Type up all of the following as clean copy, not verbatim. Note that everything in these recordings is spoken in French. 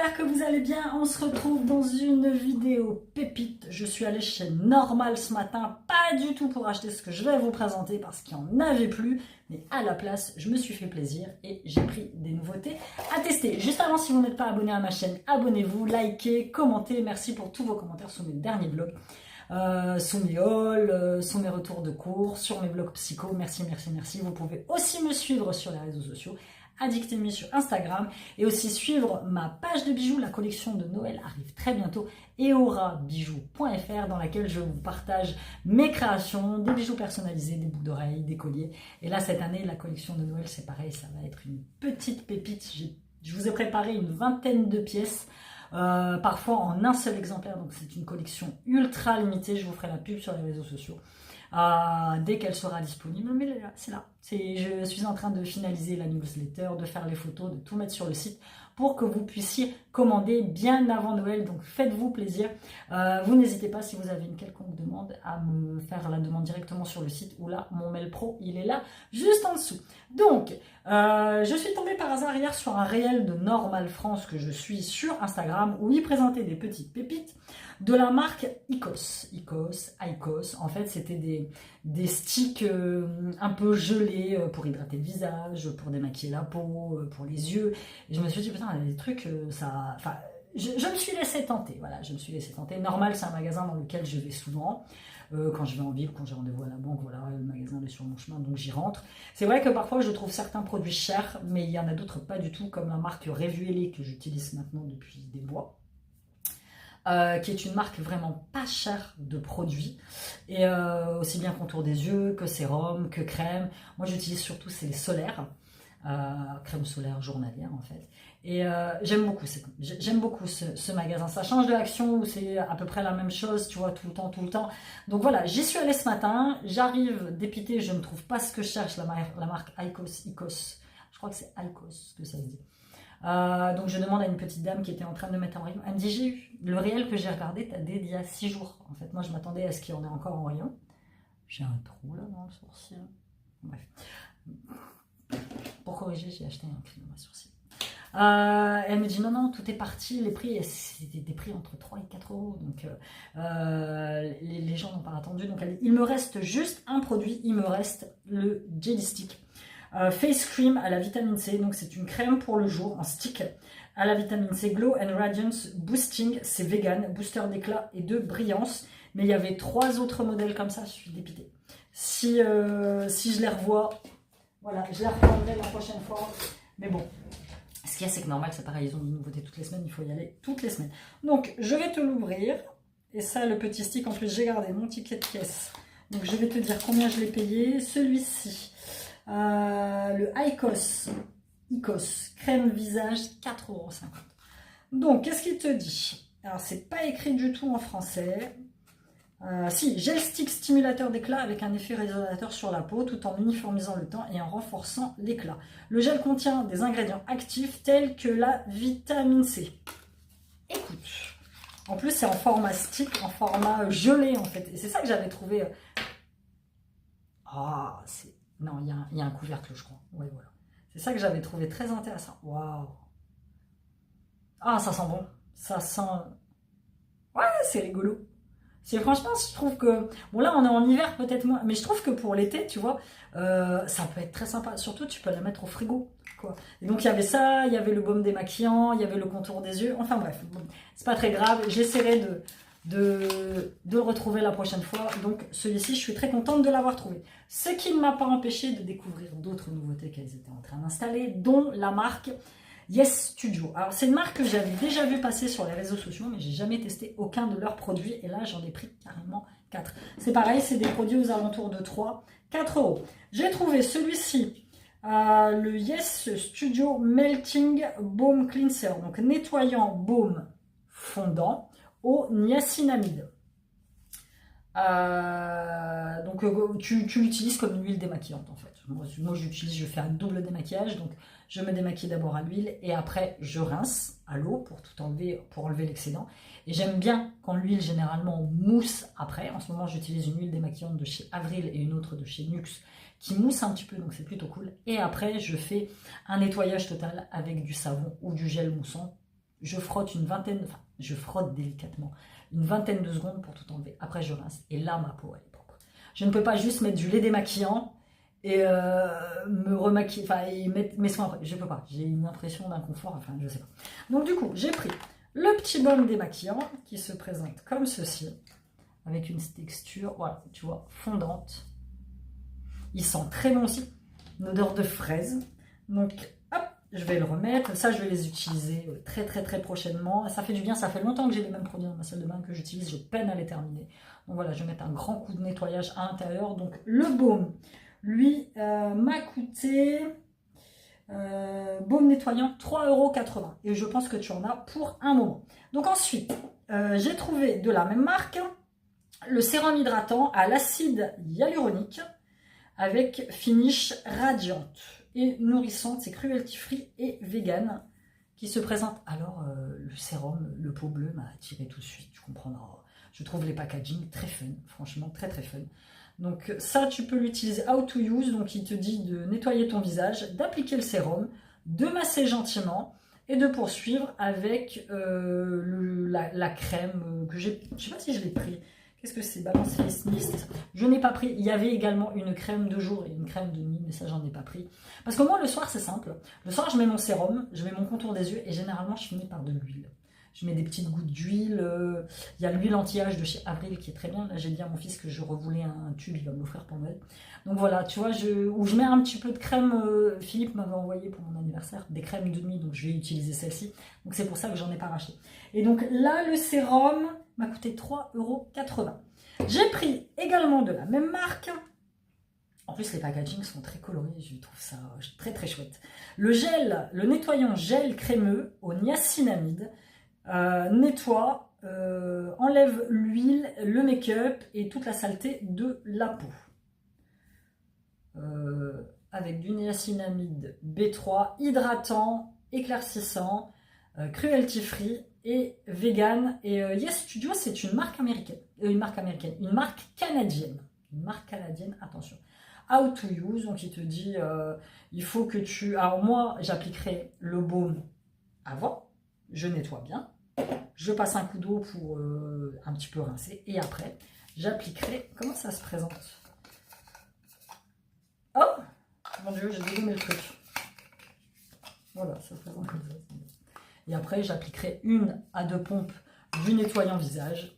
j'espère que vous allez bien. On se retrouve dans une vidéo pépite. Je suis allée chez Normal ce matin, pas du tout pour acheter ce que je vais vous présenter parce qu'il n'y en avait plus, mais à la place, je me suis fait plaisir et j'ai pris des nouveautés à tester. Juste avant, si vous n'êtes pas abonné à ma chaîne, abonnez-vous, likez, commentez. Merci pour tous vos commentaires sur mes derniers vlogs. Sous mes hauls, sous mes retours de cours, sur mes vlogs psycho, merci. Vous pouvez aussi me suivre sur les réseaux sociaux, Addictemy sur Instagram, et aussi suivre ma page de bijoux. La collection de Noël arrive très bientôt, eorabijoux.fr, dans laquelle je vous partage mes créations, des bijoux personnalisés, des boucles d'oreilles, des colliers. Et là, cette année, la collection de Noël, c'est pareil, ça va être une petite pépite. Je vous ai préparé une vingtaine de pièces, parfois en un seul exemplaire, donc c'est une collection ultra limitée. Je vous ferai la pub sur les réseaux sociaux dès qu'elle sera disponible, mais c'est là. Je suis en train de finaliser la newsletter, de faire les photos, de tout mettre sur le site pour que vous puissiez commander bien avant Noël, donc faites-vous plaisir. Vous n'hésitez pas, si vous avez une quelconque demande, à me faire la demande directement sur le site, ou là, mon mail pro, il est là, juste en dessous. Donc, je suis tombée par hasard hier sur un réel de Normal France que je suis sur Instagram, où il présentait des petites pépites de la marque Icos. En fait, c'était des sticks un peu gelés pour hydrater le visage, pour démaquiller la peau, pour les yeux. Et je me suis dit, putain, il y a des trucs, ça... Enfin, je me suis laissé tenter, voilà, je me suis laissé tenter. Normal, c'est un magasin dans lequel je vais souvent. Quand je vais en ville, quand j'ai rendez-vous à la banque, voilà, le magasin est sur mon chemin, donc j'y rentre. C'est vrai que parfois, je trouve certains produits chers, mais il y en a d'autres pas du tout, comme la marque Revuelé, que j'utilise maintenant depuis des mois. Qui est une marque vraiment pas chère de produits, et aussi bien contour des yeux que sérum, que crème. Moi j'utilise surtout c'est les solaires, crème solaire journalière en fait, et j'aime beaucoup ce magasin. Ça change de Action où c'est à peu près la même chose, tu vois, tout le temps. Donc voilà, j'y suis allée ce matin, j'arrive dépitée, je ne trouve pas ce que je cherche, la marque Icos, je crois que c'est Icos que ça se dit. Donc je demande à une petite dame qui était en train de mettre en rayon. Elle me dit, j'ai eu le réel que j'ai regardé, t'as d'il y a 6 jours. En fait, moi je m'attendais à ce qu'il y en ait encore en rayon. J'ai un trou là dans le sourcil. Bref. Pour corriger, j'ai acheté un crayon à sourcil. Elle me dit non, tout est parti, les prix, c'était des prix entre 3 et 4 euros. Donc les gens n'ont pas attendu. Donc il me reste juste un produit, il me reste le Jelly Stick. Face Cream à la vitamine C, donc c'est une crème pour le jour en stick à la vitamine C, Glow and Radiance Boosting, c'est vegan, booster d'éclat et de brillance. Mais il y avait 3 autres modèles comme ça, je suis dépitée. Si je les revois, voilà, je les reprendrai la prochaine fois. Mais bon, ce qu'il y a, c'est que normal, c'est pareil, ils ont des nouveautés toutes les semaines, il faut y aller toutes les semaines. Donc je vais te l'ouvrir, et ça, le petit stick, en plus j'ai gardé mon ticket de caisse. Donc je vais te dire combien je l'ai payé, celui-ci. Le Icos crème visage, 4,50 €. Donc qu'est-ce qu'il te dit? Alors c'est pas écrit du tout en français. Si, gel stick stimulateur d'éclat avec un effet résolateur sur la peau tout en uniformisant le teint et en renforçant l'éclat. Le gel contient des ingrédients actifs tels que la vitamine C. Écoute, en plus c'est en format stick, en format gelé en fait, et c'est ça que j'avais trouvé. Non, il y a un couvercle, je crois. Oui, voilà. C'est ça que j'avais trouvé très intéressant. Waouh. Ah, ça sent bon. Ça sent... Ouais, c'est rigolo. Franchement, je trouve que... Bon, là, on est en hiver, peut-être moins. Mais je trouve que pour l'été, tu vois, ça peut être très sympa. Surtout, tu peux la mettre au frigo, quoi. Et donc, il y avait ça, il y avait le baume démaquillant, il y avait le contour des yeux. Enfin, bref. Bon, c'est pas très grave. J'essaierai de le retrouver la prochaine fois. Donc celui-ci, je suis très contente de l'avoir trouvé. Ce qui ne m'a pas empêché de découvrir d'autres nouveautés qu'elles étaient en train d'installer, dont la marque Yes Studio. Alors c'est une marque que j'avais déjà vu passer sur les réseaux sociaux, mais j'ai jamais testé aucun de leurs produits, et là j'en ai pris carrément 4. C'est pareil, c'est des produits aux alentours de 4 €. J'ai trouvé celui-ci, le Yes Studio Melting Baume Cleanser, donc nettoyant baume fondant au niacinamide. Donc tu l'utilises comme une huile démaquillante en fait. Moi j'utilise, je fais un double démaquillage, donc je me démaquille d'abord à l'huile et après je rince à l'eau pour tout enlever, pour enlever l'excédent. Et j'aime bien quand l'huile généralement mousse après. En ce moment j'utilise une huile démaquillante de chez Avril et une autre de chez Nuxe qui mousse un petit peu, donc c'est plutôt cool. Et après je fais un nettoyage total avec du savon ou du gel moussant. je frotte une vingtaine, enfin, je frotte délicatement une vingtaine de secondes pour tout enlever. Après, je rince. Et là, ma peau, elle est propre. Je ne peux pas juste mettre du lait démaquillant et me remaquiller, enfin, et mettre mes soins après. Je peux pas. J'ai une impression d'inconfort, enfin, je sais pas. Donc, du coup, j'ai pris le petit baume démaquillant qui se présente comme ceci, avec une texture, voilà, tu vois, fondante. Il sent très bon aussi, une odeur de fraise. Donc, hop, je vais le remettre. Ça, je vais les utiliser très prochainement. Ça fait du bien, ça fait longtemps que j'ai les mêmes produits dans ma salle de bain que j'utilise, je peine à les terminer. Donc voilà, je vais mettre un grand coup de nettoyage à l'intérieur. Donc le baume, lui, m'a coûté, baume nettoyant, 3,80 €. Et je pense que tu en as pour un moment. Donc ensuite, j'ai trouvé de la même marque, le sérum hydratant à l'acide hyaluronique, avec finish radiante et nourrissante, c'est cruelty free et vegan qui se présente. Alors le sérum, le pot bleu m'a attiré tout de suite, tu comprendras. Je trouve les packaging très fun, franchement très fun. Donc ça tu peux l'utiliser how to use, donc il te dit de nettoyer ton visage, d'appliquer le sérum, de masser gentiment et de poursuivre avec la crème que j'ai, je sais pas si je l'ai pris. Qu'est-ce que c'est? Balance Face Mist. Je n'ai pas pris. Il y avait également une crème de jour et une crème de nuit, mais ça, j'en ai pas pris. Parce que moi, le soir, c'est simple. Le soir, je mets mon sérum, je mets mon contour des yeux et généralement, je finis par de l'huile. Je mets des petites gouttes d'huile. Il y a l'huile anti-âge de chez Avril qui est très bien. Là, j'ai dit à mon fils que je revoulais un tube, il va me l'offrir pour Noël. Donc voilà, tu vois, où je mets un petit peu de crème. Philippe m'avait envoyé pour mon anniversaire des crèmes de nuit, donc je vais utiliser celle-ci. Donc c'est pour ça que j'en ai pas racheté. Et donc là, le sérum m'a coûté 3,80 €. J'ai pris également de la même marque. En plus, les packagings sont très colorés, je trouve ça très chouette. Le gel, le nettoyant gel crémeux au niacinamide nettoie, enlève l'huile, le make-up et toute la saleté de la peau. Avec du niacinamide B3, hydratant, éclaircissant, cruelty free et vegan. Et Yes Studio, c'est une marque américaine, une marque canadienne, attention. How to use, donc il te dit, il faut que tu... Alors moi, j'appliquerai le baume avant, je nettoie bien, je passe un coup d'eau pour un petit peu rincer, et après, j'appliquerai... Comment ça se présente? Oh mon Dieu, j'ai dégommé le truc. Voilà, ça se présente comme ça. Et après, j'appliquerai 1 à 2 pompes du nettoyant visage.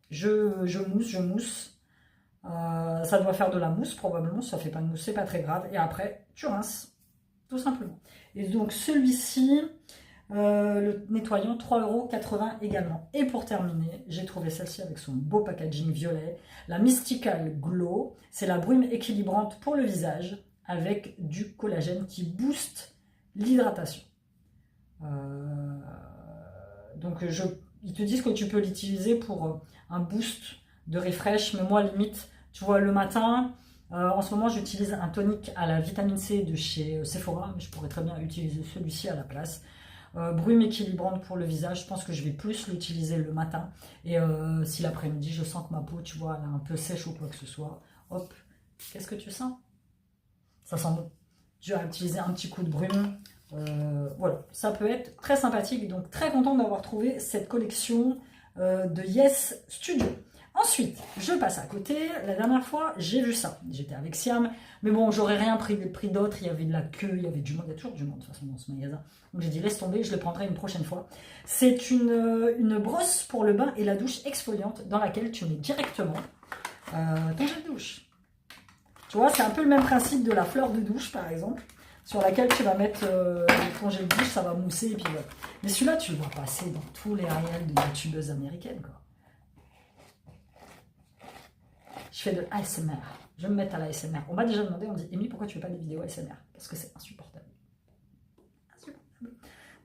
Je mousse. Ça doit faire de la mousse probablement. Si ça fait pas de mousse, c'est pas très grave. Et après, tu rinces, tout simplement. Et donc celui-ci, le nettoyant, 3,80 € également. Et pour terminer, j'ai trouvé celle-ci avec son beau packaging violet. La Mystical Glow. C'est la brume équilibrante pour le visage avec du collagène qui booste l'hydratation. Donc ils te disent que tu peux l'utiliser pour un boost de refresh, mais moi limite, tu vois, le matin, en ce moment j'utilise un tonique à la vitamine C de chez Sephora, mais je pourrais très bien utiliser celui-ci à la place. Brume équilibrante pour le visage, je pense que je vais plus l'utiliser le matin, et si l'après-midi je sens que ma peau, tu vois, elle est un peu sèche ou quoi que ce soit, hop, qu'est-ce que tu sens? Ça sent bon. Tu vas utiliser un petit coup de brume. Voilà, ça peut être très sympathique, donc très content d'avoir trouvé cette collection de Yes Studio. Ensuite, je passe à côté. La dernière fois, j'ai vu ça. J'étais avec Siam, mais bon, j'aurais rien pris d'autre. Il y avait de la queue, il y avait du monde. Il y a toujours du monde de toute façon dans ce magasin. Donc j'ai dit laisse tomber, je le prendrai une prochaine fois. C'est une brosse pour le bain et la douche exfoliante dans laquelle tu mets directement ton gel de douche. Tu vois, c'est un peu le même principe de la fleur de douche par exemple, sur laquelle tu vas mettre ton gel de douche, ça va mousser et puis voilà. Mais celui-là, tu le vois passer dans tous les réels de youtubeuses américaines, quoi. Je fais de l'ASMR. Je vais me mettre à l'ASMR. On m'a déjà demandé, on me dit, Amy, pourquoi tu fais pas des vidéos ASMR? Parce que c'est insupportable.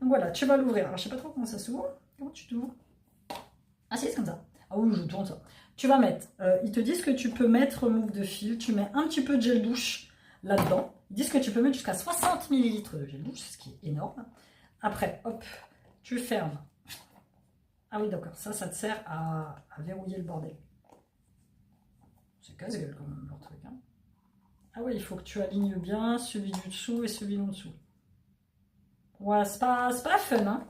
Donc voilà, tu vas l'ouvrir. Alors, je sais pas trop comment ça s'ouvre. Comment tu t'ouvres? Ah si, c'est comme ça. Ah oui, je tourne ça. Tu vas mettre, ils te disent que tu peux mettre mousse de fil. Tu mets un petit peu de gel douche là-dedans. Ils disent que tu peux mettre jusqu'à 60 ml de gel douche, ce qui est énorme. Après, hop, tu fermes. Ah oui, d'accord, ça te sert à verrouiller le bordel. C'est casse-gueule quand même leur truc. Hein. Ah oui, il faut que tu alignes bien celui du dessous et celui d'en dessous. Ouais, c'est pas fun, hein.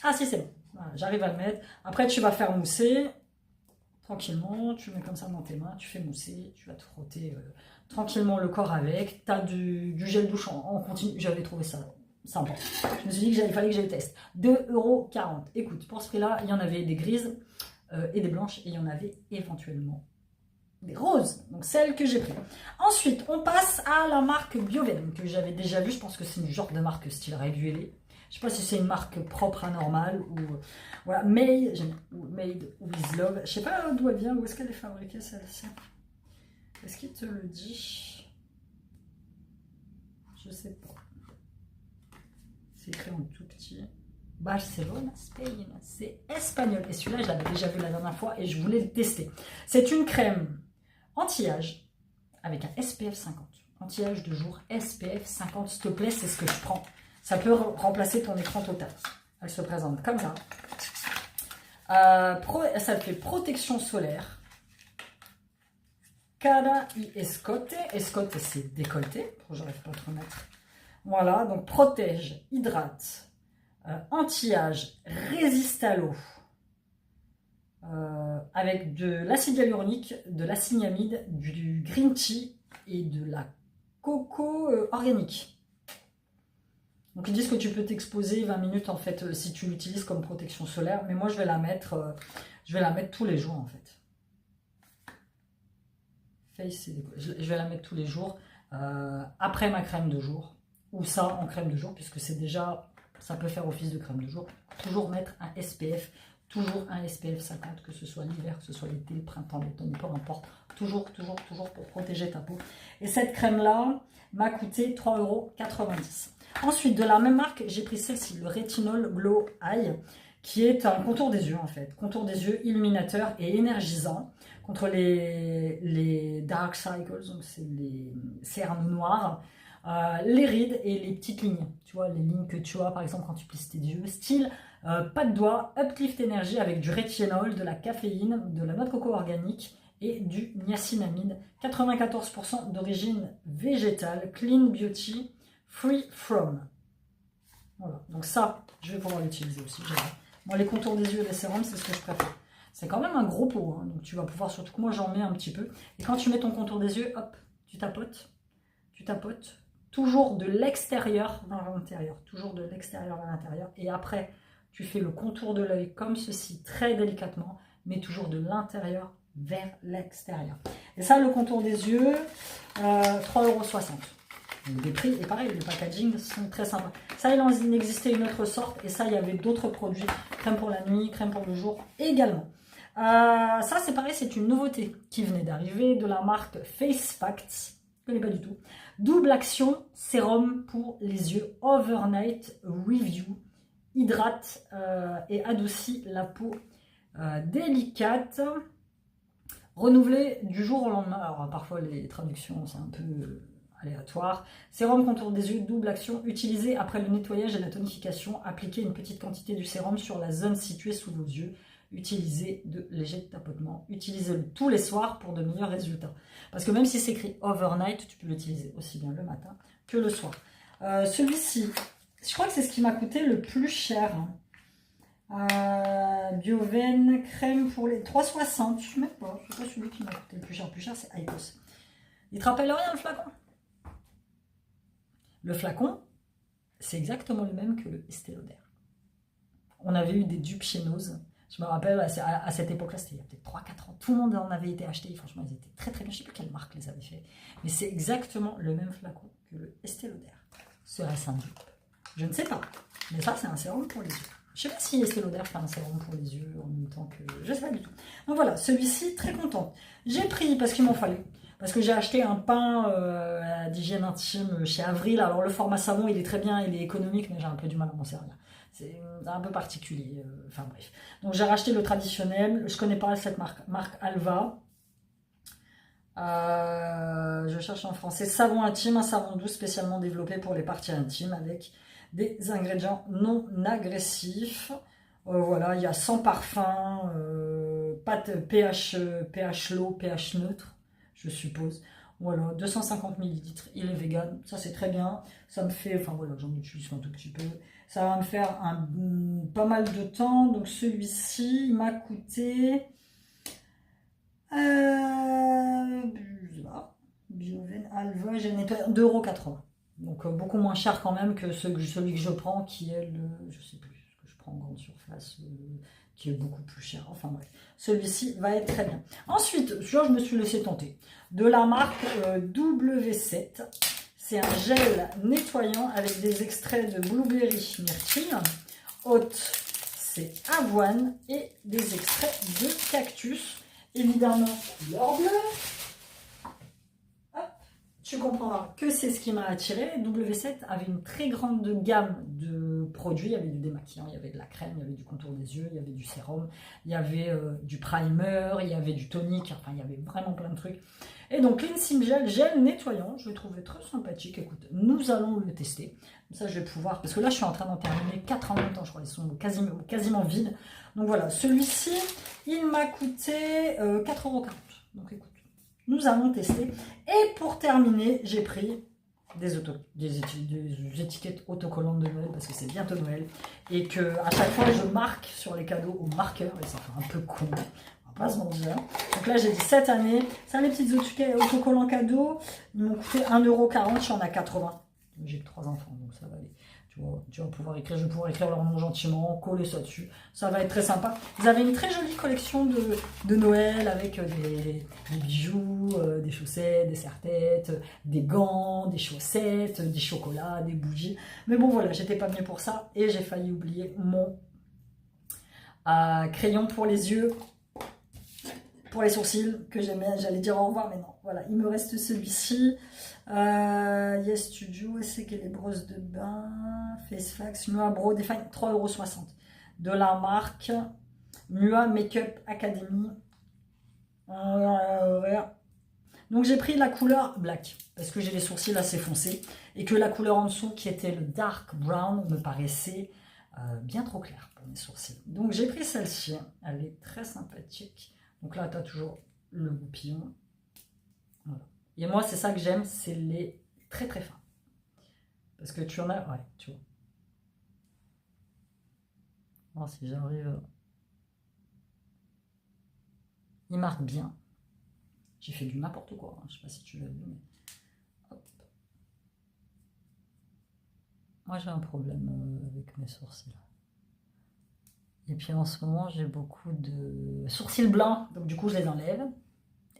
Ah si, c'est bon. Voilà, j'arrive à le mettre. Après, tu vas faire mousser tranquillement. Tu mets comme ça dans tes mains, tu fais mousser. Tu vas te frotter tranquillement le corps avec. Tu as du gel douche en continu. J'avais trouvé ça sympa. Je me suis dit qu'il fallait que j'aille tester. 2,40 €. Écoute, pour ce prix-là, il y en avait des grises et des blanches. Et il y en avait éventuellement des roses, donc celle que j'ai pris. Ensuite, on passe à la marque Bioven, que j'avais déjà vue. Je pense que c'est une genre de marque style régulier. Je sais pas si c'est une marque propre à normal ou voilà, made with love. Je sais pas d'où elle vient, où est-ce qu'elle est fabriquée celle-ci. Est-ce qu'il te le dit? Je sais pas. C'est écrit en tout petit. Barcelone, Spain, c'est espagnol. Et celui-là, je l'avais déjà vu la dernière fois et je voulais le tester. C'est une crème anti-âge avec un SPF 50. Anti-âge de jour, SPF 50, s'il te plaît, c'est ce que je prends. Ça peut remplacer ton écran total. Elle se présente comme ça. Ça fait protection solaire. Cara y escote. Escote, c'est décolleté. J'arrive pas à te remettre. Voilà, donc protège, hydrate, anti-âge, résiste à l'eau. Avec de l'acide hyaluronique, de la niacinamide, du green tea et de la coco organique. Donc ils disent que tu peux t'exposer 20 minutes en fait si tu l'utilises comme protection solaire, mais moi je vais la mettre tous les jours en fait. Je vais la mettre tous les jours après ma crème de jour ou ça en crème de jour puisque c'est déjà ça peut faire office de crème de jour. Toujours mettre un SPF. Toujours un SPF 50, que ce soit l'hiver, que ce soit l'été, le printemps, l'automne, peu importe. Toujours pour protéger ta peau. Et cette crème-là m'a coûté 3,90 €. Ensuite, de la même marque, j'ai pris celle-ci, le Retinol Glow Eye, qui est un contour des yeux en fait. Contour des yeux illuminateur et énergisant contre les dark cycles, donc c'est les cernes noires. Les rides et les petites lignes, tu vois, les lignes que tu as par exemple quand tu plisses tes yeux, style pas de doigt, Uplift Energy avec du rétinol, de la caféine, de la noix de coco organique et du niacinamide, 94% d'origine végétale, clean beauty, free from. Voilà, donc ça, je vais pouvoir l'utiliser aussi. Moi, les contours des yeux et les sérums, c'est ce que je préfère. C'est quand même un gros pot, hein, donc tu vas pouvoir, surtout que moi j'en mets un petit peu. Et quand tu mets ton contour des yeux, hop, tu tapotes. Toujours de l'extérieur vers l'intérieur, toujours de l'extérieur vers l'intérieur. Et après, tu fais le contour de l'œil comme ceci, très délicatement, mais toujours de l'intérieur vers l'extérieur. Et ça, le contour des yeux, 3,60 €. Les prix, et pareil, les packaging sont très sympas. Ça, il en existait une autre sorte, et ça, il y avait d'autres produits, crème pour la nuit, crème pour le jour également. Ça, c'est pareil, c'est une nouveauté qui venait d'arriver de la marque Face Facts. Je ne connais pas du tout. Double action sérum pour les yeux Overnight Review. Hydrate et adoucit la peau délicate. Renouvelé du jour au lendemain. Alors parfois les traductions c'est un peu aléatoire. Sérum contour des yeux, double action. Utilisé après le nettoyage et la tonification. Appliquez une petite quantité du sérum sur la zone située sous vos yeux. Utilisez de légers tapotements. Utilisez-le tous les soirs pour de meilleurs résultats. Parce que même si c'est écrit overnight, tu peux l'utiliser aussi bien le matin que le soir. Celui-ci, je crois que c'est ce qui m'a coûté le plus cher. Bioven crème pour les 3,60. Je ne sais pas, c'est pas celui qui m'a coûté le plus cher. Le plus cher, c'est Icos. Il te rappelle rien le flacon? Le flacon, c'est exactement le même que le Estée Lauder. On avait eu des dupes chez Nose. Je me rappelle, à cette époque-là, c'était il y a peut-être 3-4 ans. Tout le monde en avait été acheté. Franchement, ils étaient très très bien. Je ne sais plus quelle marque les avait fait. Mais c'est exactement le même flacon que le Estée Lauder. Serait-ce un dupe? Je ne sais pas. Mais ça, c'est un sérum pour les yeux. Je ne sais pas si Estée Lauder fait un sérum pour les yeux en même temps que... Je ne sais pas du tout. Donc voilà, celui-ci, très contente. J'ai pris, parce qu'il m'en fallait. Parce que j'ai acheté un pain d'hygiène intime chez Avril. Alors le format savon, il est très bien, il est économique, mais j'ai un peu du mal à m'en servir. C'est un peu particulier. Enfin bref. Donc j'ai racheté le traditionnel. Je ne connais pas cette marque Alva. Je cherche en français. Savon intime, un savon doux spécialement développé pour les parties intimes avec des ingrédients non agressifs. Voilà, il y a 100 parfums, pâte pH low, pH neutre, je suppose. Voilà, 250 millilitres, il est vegan, ça c'est très bien. Ça me fait, enfin voilà, j'en utilise un tout petit peu. Ça va me faire pas mal de temps. Donc celui-ci, il m'a coûté... Bioven Alva, j'ai nettoyé 2,80 €. Donc beaucoup moins cher quand même que celui que je prends, qui est le, je sais plus, ce que je prends en grande surface, qui est beaucoup plus cher. Enfin bref, celui-ci va être très bien. Ensuite, celui-là je me suis laissé tenter, de la marque W7. C'est un gel nettoyant avec des extraits de blueberry myrtille. Haute, c'est avoine et des extraits de cactus. Évidemment, couleur bleue. Hop, tu comprendras que c'est ce qui m'a attiré. W7 avait une très grande gamme de produits. Il y avait du démaquillant, il y avait de la crème, il y avait du contour des yeux, il y avait du sérum, il y avait du primer, il y avait du tonique. Enfin, il y avait vraiment plein de trucs. Et donc, Cleansing Gel, gel nettoyant, je l'ai trouvé très sympathique. Écoute, nous allons le tester. Comme ça, je vais pouvoir, parce que là, je suis en train d'en terminer 4 en même temps, je crois. Ils sont quasiment vides. Donc voilà, celui-ci, il m'a coûté 4,40 €. Donc écoute, nous allons tester. Et pour terminer, j'ai pris des étiquettes autocollantes de Noël, parce que c'est bientôt Noël. Et que à chaque fois, je marque sur les cadeaux au marqueur. Et ça fait un peu con. Pas se mentir. Donc là j'ai dit cette année, ça les petites autocollants cadeaux, ils m'ont coûté 1,40 €, j'en ai 80. J'ai que 3 enfants, donc ça va aller. Tu vas pouvoir écrire, je vais pouvoir écrire leur nom gentiment, coller ça dessus, ça va être très sympa. Vous avez une très jolie collection de Noël avec des bijoux, des chaussettes, des serre-têtes, des gants, des chaussettes, des chocolats, des bougies. Mais bon voilà, j'étais pas venue pour ça et j'ai failli oublier mon crayon pour les yeux. Pour les sourcils, que j'aimais, j'allais dire au revoir, mais non. Voilà, il me reste celui-ci. Yes Studio, c'est que les brosses de bain, Facefax, Mua Bro Define, 3,60 € de la marque Mua Makeup Academy. Donc j'ai pris la couleur black, parce que j'ai les sourcils assez foncés, et que la couleur en dessous, qui était le dark brown, me paraissait bien trop clair pour mes sourcils. Donc j'ai pris celle-ci, elle est très sympathique. Donc là, tu as toujours le goupillon. Voilà. Et moi, c'est ça que j'aime, c'est les très très fins. Parce que tu en as... Ouais, tu vois. Bon, si j'arrive... Il marque bien. J'ai fait du n'importe quoi. Hein. Je sais pas si tu l'as vu, mais... Hop. Moi, j'ai un problème avec mes sourcils. Et puis en ce moment, j'ai beaucoup de sourcils blancs, donc du coup, je les enlève.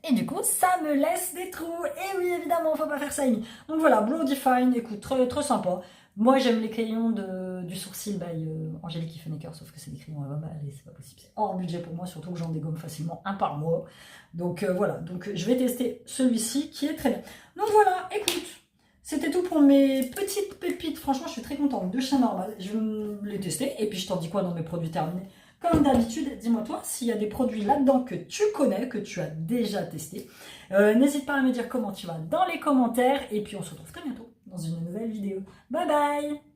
Et du coup, ça me laisse des trous. Et oui, évidemment, faut pas faire ça, Amy. Donc voilà, Blow Define, écoute, très, très sympa. Moi, j'aime les crayons du sourcil by Angélique Ifenecker, sauf que c'est des crayons à 20 balles et c'est pas possible. C'est hors budget pour moi, surtout que j'en dégomme facilement un par mois. Donc voilà, donc je vais tester celui-ci qui est très bien. Donc voilà, écoute. C'était tout pour mes petites pépites. Franchement, je suis très contente de chez Normal. Je vais les tester. Et puis, je t'en dis quoi dans mes produits terminés? Comme d'habitude, dis-moi toi s'il y a des produits là-dedans que tu connais, que tu as déjà testé. N'hésite pas à me dire comment tu vas dans les commentaires. Et puis, on se retrouve très bientôt dans une nouvelle vidéo. Bye bye!